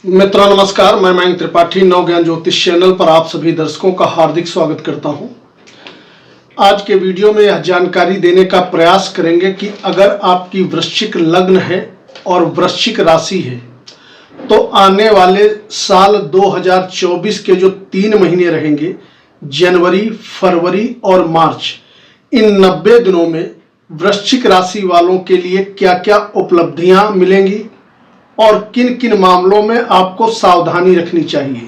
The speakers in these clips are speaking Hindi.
मित्रों नमस्कार, मैं मयंक त्रिपाठी नव ज्ञान ज्योतिष चैनल पर आप सभी दर्शकों का हार्दिक स्वागत करता हूं। आज के वीडियो में यह जानकारी देने का प्रयास करेंगे कि अगर आपकी वृश्चिक लग्न है और वृश्चिक राशि है तो आने वाले साल 2024 के जो 3 महीने रहेंगे, जनवरी, फरवरी और मार्च, इन 90 दिनों में वृश्चिक राशि वालों के लिए क्या क्या उपलब्धियां मिलेंगी और किन किन मामलों में आपको सावधानी रखनी चाहिए।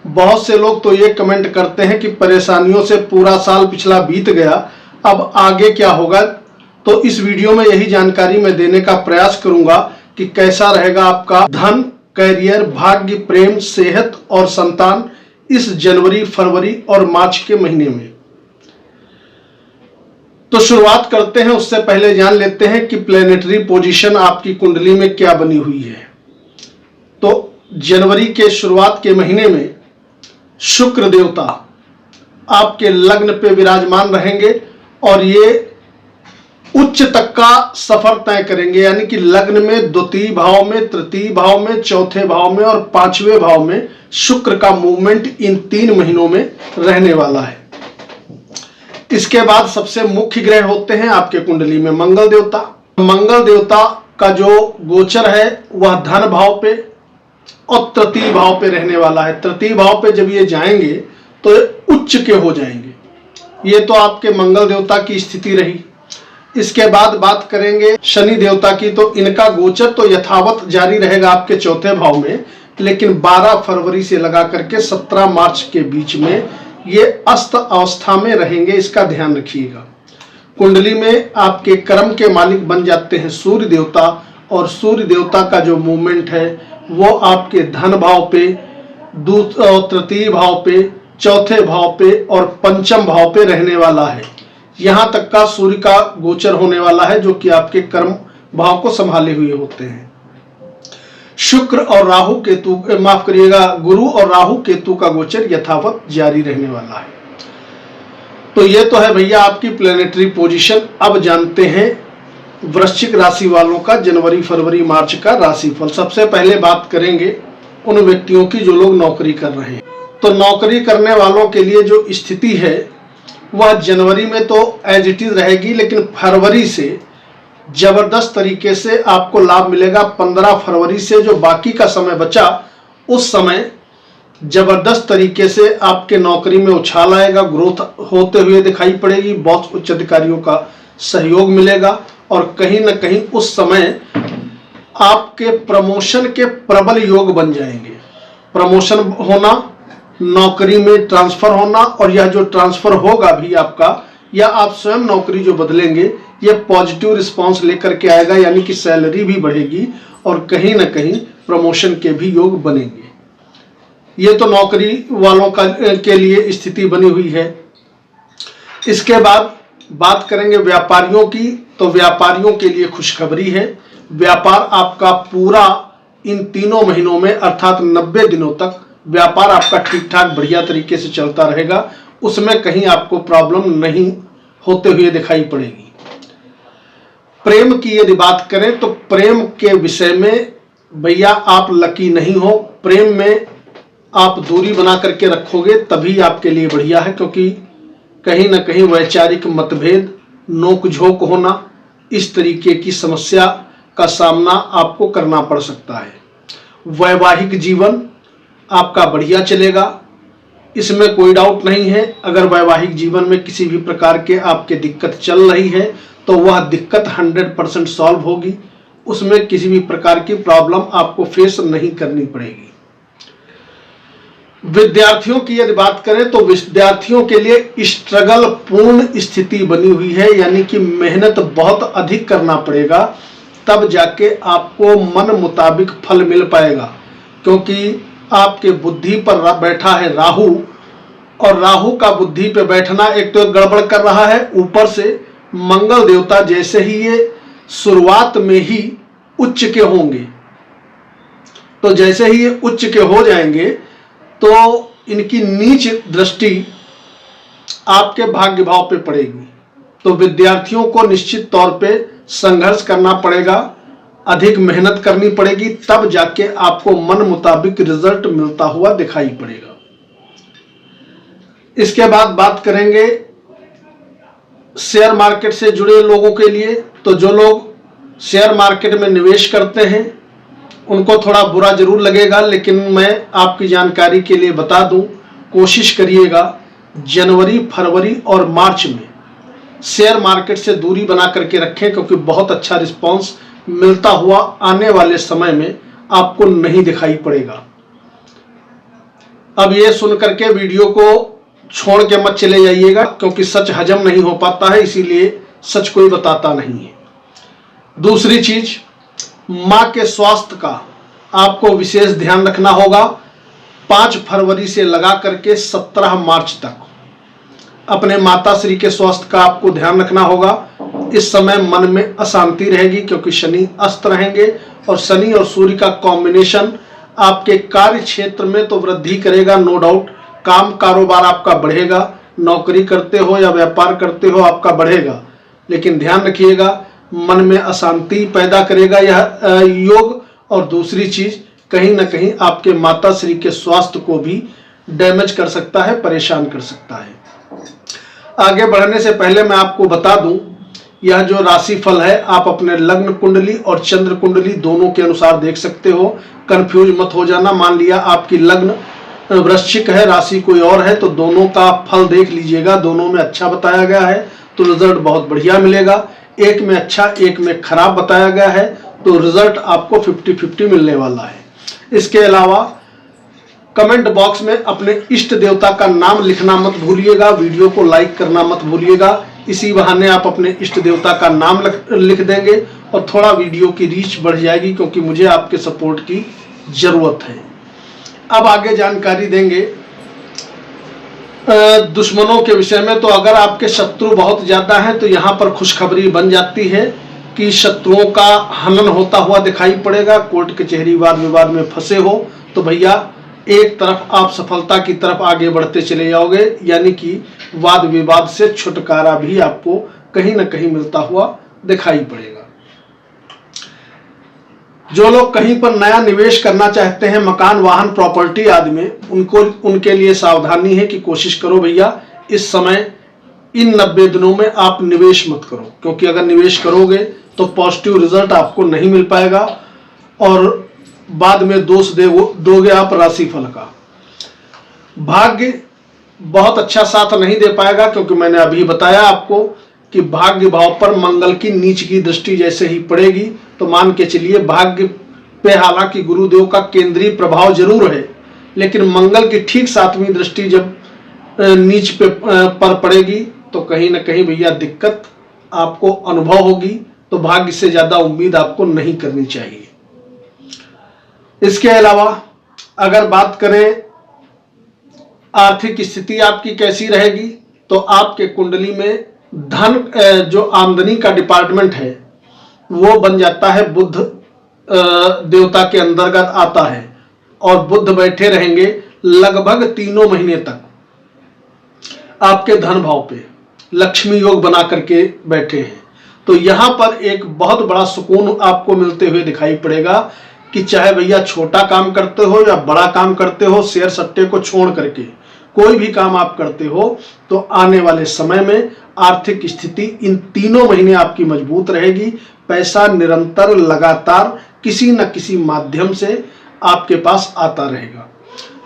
बहुत से लोग तो ये कमेंट करते हैं कि परेशानियों से पूरा साल पिछला बीत गया, अब आगे क्या होगा। तो इस वीडियो में यही जानकारी मैं देने का प्रयास करूंगा कि कैसा रहेगा आपका धन, कैरियर, भाग्य, प्रेम, सेहत और संतान इस जनवरी, फरवरी और मार्च के महीने में। तो शुरुआत करते हैं, उससे पहले जान लेते हैं कि प्लेनेटरी पोजीशन आपकी कुंडली में क्या बनी हुई है। तो जनवरी के शुरुआत के महीने में शुक्र देवता आपके लग्न पे विराजमान रहेंगे और ये उच्च तक का सफर तय करेंगे, यानी कि लग्न में द्वितीय भाव में, तृतीय भाव में, चौथे भाव में और 5वें भाव में शुक्र का मूवमेंट इन 3 महीनों में रहने वाला है। इसके बाद सबसे मुख्य ग्रह होते हैं आपके कुंडली में मंगल देवता। मंगल देवता का जो गोचर है वह धन भाव पे और तृतीय भाव पे रहने वाला है। तृतीय भाव पे जब ये जाएंगे तो उच्च के हो जाएंगे। ये तो आपके मंगल देवता की स्थिति रही। इसके बाद बात करेंगे शनि देवता की। तो इनका गोचर तो यथावत जारी रहेगा आपके चौथे भाव में, लेकिन 12 फरवरी से लगा करके 17 मार्च के बीच में ये अस्त अवस्था में रहेंगे, इसका ध्यान रखिएगा। कुंडली में आपके कर्म के मालिक बन जाते हैं सूर्य देवता, और सूर्य देवता का जो मूवमेंट है वो आपके धन भाव पे, तृतीय भाव पे, चौथे भाव पे और 5म भाव पे रहने वाला है। यहां तक का सूर्य का गोचर होने वाला है, जो कि आपके कर्म भाव को संभाले हुए होते हैं। शुक्र और राहु केतु, माफ करिएगा, गुरु और राहु केतु का गोचर यथावत जारी रहने वाला है। तो ये तो है भैया आपकी प्लेनेटरी पोजीशन। अब जानते हैं वृश्चिक राशि वालों का जनवरी, फरवरी, मार्च का राशिफल। सबसे पहले बात करेंगे उन व्यक्तियों की जो लोग नौकरी कर रहे हैं। तो नौकरी करने वालों के लिए जो स्थिति है वह जनवरी में तो एज इट इज रहेगी, लेकिन फरवरी से जबरदस्त तरीके से आपको लाभ मिलेगा। 15 फरवरी से जो बाकी का समय बचा, उस समय जबरदस्त तरीके से आपके नौकरी में उछाल आएगा, ग्रोथ होते हुए दिखाई पड़ेगी, बहुत उच्च अधिकारियों का सहयोग मिलेगा और कहीं ना कहीं उस समय आपके प्रमोशन के प्रबल योग बन जाएंगे। प्रमोशन होना, नौकरी में ट्रांसफर होना, और यह जो ट्रांसफर होगा भी आपका, या आप स्वयं नौकरी जो बदलेंगे, ये पॉजिटिव रिस्पांस लेकर के आएगा, यानी कि सैलरी भी बढ़ेगी और कहीं ना कहीं प्रमोशन के भी योग बनेंगे। ये तो नौकरी वालों का के लिए स्थिति बनी हुई है। इसके बाद बात करेंगे व्यापारियों की। तो व्यापारियों के लिए खुशखबरी है। व्यापार आपका पूरा इन 3 महीनों में अर्थात 90 दिनों तक व्यापार आपका ठीक ठाक बढ़िया तरीके से चलता रहेगा। उसमें कहीं आपको प्रॉब्लम नहीं होते हुए दिखाई पड़ेगी। प्रेम की यदि बात करें तो प्रेम के विषय में भैया आप लकी नहीं हो। प्रेम में आप दूरी बना करके रखोगे तभी आपके लिए बढ़िया है, क्योंकि कहीं ना कहीं वैचारिक मतभेद, नोक-झोंक होना, इस तरीके की समस्या का सामना आपको करना पड़ सकता है। वैवाहिक जीवन आपका बढ़िया चलेगा, इसमें कोई डाउट नहीं है। अगर वैवाहिक जीवन में किसी भी प्रकार के आपके दिक्कत चल रही है तो वह दिक्कत 100% सॉल्व होगी। उसमें किसी भी प्रकार की प्रॉब्लम आपको फेस नहीं करनी पड़ेगी। विद्यार्थियों की यदि बात करें तो विद्यार्थियों के लिए स्ट्रगल पूर्ण स्थिति बनी हुई है, यानी कि मेहनत बहुत अधिक करना पड़ेगा, तब जाके आपको मन मुताबिक फल मिल पाएगा। क्योंकि आपके बुद्धि पर बैठा है राहु, और राहु का बुद्धि पे बैठना एक तो गड़बड़ कर रहा है, ऊपर से मंगल देवता जैसे ही ये शुरुआत में ही उच्च के होंगे, तो जैसे ही ये उच्च के हो जाएंगे तो इनकी नीच दृष्टि आपके भाग्य भाव पे पड़ेगी। तो विद्यार्थियों को निश्चित तौर पे संघर्ष करना पड़ेगा अधिक मेहनत करनी पड़ेगी, तब जाके आपको मन मुताबिक रिजल्ट मिलता हुआ दिखाई पड़ेगा। इसके बाद बात करेंगे शेयर मार्केट से जुड़े लोगों के लिए। तो जो लोग शेयर मार्केट में निवेश करते हैं उनको थोड़ा बुरा जरूर लगेगा, लेकिन मैं आपकी जानकारी के लिए बता दूं, कोशिश करिएगा जनवरी, फरवरी और मार्च में शेयर मार्केट से दूरी बना करके रखें, क्योंकि बहुत अच्छा रिस्पांस मिलता हुआ आने वाले समय में आपको नहीं दिखाई पड़ेगा। अब ये सुन करके वीडियो को छोड़ के मत चले जाइएगा, क्योंकि सच हजम नहीं हो पाता है, इसीलिए सच कोई बताता नहीं है। दूसरी चीज, मां के स्वास्थ्य का आपको विशेष ध्यान रखना होगा। 5 फरवरी से लगा करके 17 मार्च तक अपने माता श्री के स्वास्थ्य का आपको ध्यान रखना होगा। इस समय मन में अशांति रहेगी, क्योंकि शनि अस्त रहेंगे और शनि और सूर्य का कॉम्बिनेशन आपके कार्य क्षेत्र में तो वृद्धि करेगा, नो डाउट। काम कारोबार आपका बढ़ेगा, नौकरी करते हो या व्यापार करते हो आपका बढ़ेगा, लेकिन ध्यान रखिएगा मन में अशांति पैदा करेगा यह योग। और दूसरी चीज, कहीं ना कहीं आपके माता श्री के स्वास्थ्य को भी डैमेज कर सकता है, परेशान कर सकता है। आगे बढ़ने से पहले मैं आपको बता दूं, यह जो राशि फल है आप अपने लग्न कुंडली और चंद्र कुंडली दोनों के अनुसार देख सकते हो। कंफ्यूज मत हो जाना। मान लिया आपकी लग्न वृश्चिक है, राशि कोई और है, तो दोनों का फल देख लीजिएगा। दोनों में अच्छा बताया गया है तो रिजल्ट बहुत बढ़िया मिलेगा। एक में अच्छा, एक में खराब बताया गया है तो रिजल्ट आपको 50-50 मिलने वाला है। इसके अलावा कमेंट बॉक्स में अपने इष्ट देवता का नाम लिखना मत भूलिएगा, वीडियो को लाइक करना मत भूलिएगा। इसी बहाने आप अपने इष्ट देवता का नाम लिख देंगे और थोड़ा वीडियो की रीच बढ़ जाएगी, क्योंकि मुझे आपके सपोर्ट की जरूरत है। अब आगे जानकारी देंगे दुश्मनों के विषय में। तो अगर आपके शत्रु बहुत ज्यादा हैं तो यहाँ पर खुशखबरी बन जाती है कि शत्रुओं का हनन होता हुआ दिखाई पड़ेगा। कोर्ट कचहरी वाद विवाद में फंसे हो तो भैया एक तरफ आप सफलता की तरफ आगे बढ़ते चले जाओगे, यानी कि वाद विवाद से छुटकारा भी आपको कहीं ना कहीं मिलता हुआ दिखाई पड़ेगा। जो लोग कहीं पर नया निवेश करना चाहते हैं, मकान, वाहन, प्रॉपर्टी आदि में, उनके लिए सावधानी है कि कोशिश करो भैया इस समय इन 90 दिनों में आप निवेश मत करो, क्योंकि अगर निवेश करोगे तो पॉजिटिव रिजल्ट आपको नहीं मिल पाएगा और बाद में दोष दोगे आप राशिफल का। भाग्य बहुत अच्छा साथ नहीं दे पाएगा, क्योंकि मैंने अभी बताया आपको कि भाग्य भाव पर मंगल की नीच की दृष्टि जैसे ही पड़ेगी तो मान के चलिए भाग्य पे हालांकि गुरुदेव का केंद्रीय प्रभाव जरूर है, लेकिन मंगल की ठीक 7वीं दृष्टि जब नीच पे पर पड़ेगी तो कहीं ना कहीं भैया दिक्कत आपको अनुभव होगी। तो भाग्य से ज्यादा उम्मीद आपको नहीं करनी चाहिए। इसके अलावा अगर बात करें आर्थिक स्थिति आपकी कैसी रहेगी, तो आपके कुंडली में धन जो आमदनी का डिपार्टमेंट है वो बन जाता है बुध देवता के अंतर्गत आता है और बुध बैठे रहेंगे लगभग 3 महीने तक आपके धन भाव पे, लक्ष्मी योग बना करके बैठे हैं। तो यहां पर एक बहुत बड़ा सुकून आपको मिलते हुए दिखाई पड़ेगा कि चाहे भैया छोटा काम करते हो या बड़ा काम करते हो, शेयर सट्टे को छोड़ करके कोई भी काम आप करते हो तो आने वाले समय में आर्थिक स्थिति इन 3 महीने आपकी मजबूत रहेगी। पैसा निरंतर लगातार किसी न किसी माध्यम से आपके पास आता रहेगा।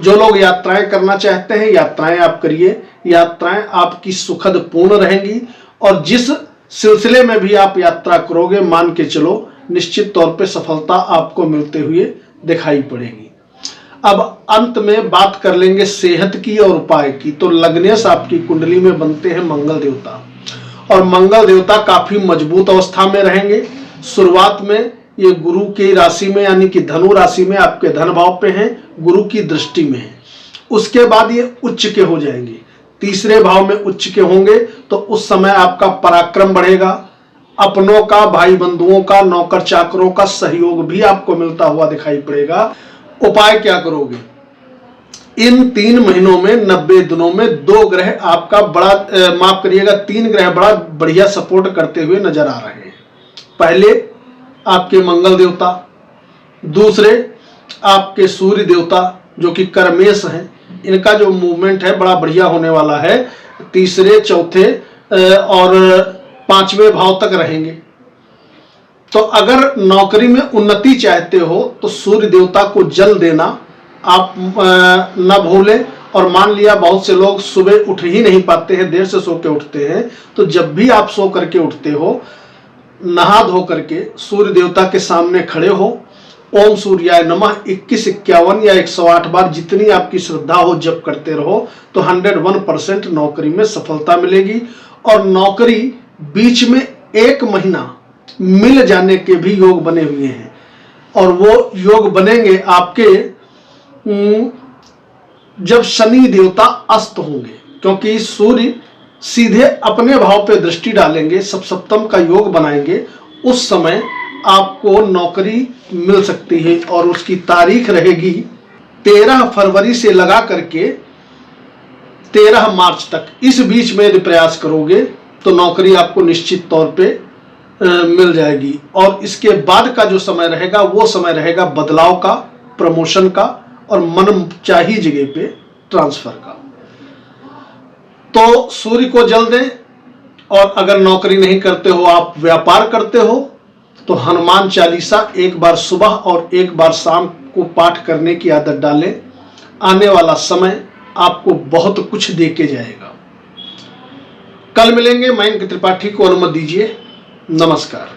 जो लोग यात्राएं करना चाहते हैं यात्राएं आप करिए, यात्राएं आपकी सुखद पूर्ण रहेंगी और जिस सिलसिले में भी आप यात्रा करोगे मान के चलो निश्चित तौर पे सफलता आपको मिलते हुए दिखाई पड़ेगी। अब अंत में बात कर लेंगे सेहत की और उपाय की। तो लग्नेश आपकी कुंडली में बनते हैं मंगल देवता और मंगल देवता काफी मजबूत अवस्था में रहेंगे। शुरुआत में ये गुरु की राशि में यानी कि धनु राशि में आपके धन भाव पे हैं, गुरु की दृष्टि में है। उसके बाद ये उच्च के हो जाएंगे, 3रे भाव में उच्च के होंगे तो उस समय आपका पराक्रम बढ़ेगा। अपनों का, भाई बंधुओं का, नौकर चाकरों का सहयोग भी आपको मिलता हुआ दिखाई पड़ेगा। उपाय क्या करोगे? इन 3 महीनों में 90 दिनों में 2 ग्रह आपका बड़ा माफ करिएगा 3 ग्रह बड़ा बढ़िया सपोर्ट करते हुए नजर आ रहे हैं। पहले आपके मंगल देवता, दूसरे आपके सूर्य देवता जो कि कर्मेश हैं, इनका जो मूवमेंट है बड़ा बढ़िया होने वाला है। तीसरे, चौथे और पांचवें भाव तक रहेंगे। तो अगर नौकरी में उन्नति चाहते हो तो सूर्य देवता को जल देना आप न भूलें। और मान लिया बहुत से लोग सुबह उठ ही नहीं पाते हैं, देर से सो के उठते हैं, तो जब भी आप सो करके उठते हो, नहा धो करके सूर्य देवता के सामने खड़े हो, ओम सूर्याय नमः 21, 51 या 108 बार जितनी आपकी श्रद्धा हो जप करते रहो, तो 101% नौकरी में सफलता मिलेगी। और नौकरी बीच में 1 महीना मिल जाने के भी योग बने हुए हैं, और वो योग बनेंगे आपके जब शनि देवता अस्त होंगे, क्योंकि सूर्य सीधे अपने भाव पे दृष्टि डालेंगे, सप्तम का योग बनाएंगे। उस समय आपको नौकरी मिल सकती है, और उसकी तारीख रहेगी 13 फरवरी से लगा करके 13 मार्च तक। इस बीच में यदि प्रयास करोगे तो नौकरी आपको निश्चित तौर पे मिल जाएगी। और इसके बाद का जो समय रहेगा वो समय रहेगा बदलाव का, प्रमोशन का और मनचाही जगह पे ट्रांसफर का। तो सूर्य को जल दें। और अगर नौकरी नहीं करते हो, आप व्यापार करते हो, तो हनुमान चालीसा एक बार सुबह और एक बार शाम को पाठ करने की आदत डालें। आने वाला समय आपको बहुत कुछ दे के जाएगा। कल मिलेंगे। मयंक त्रिपाठी को अनुमति दीजिए। नमस्कार।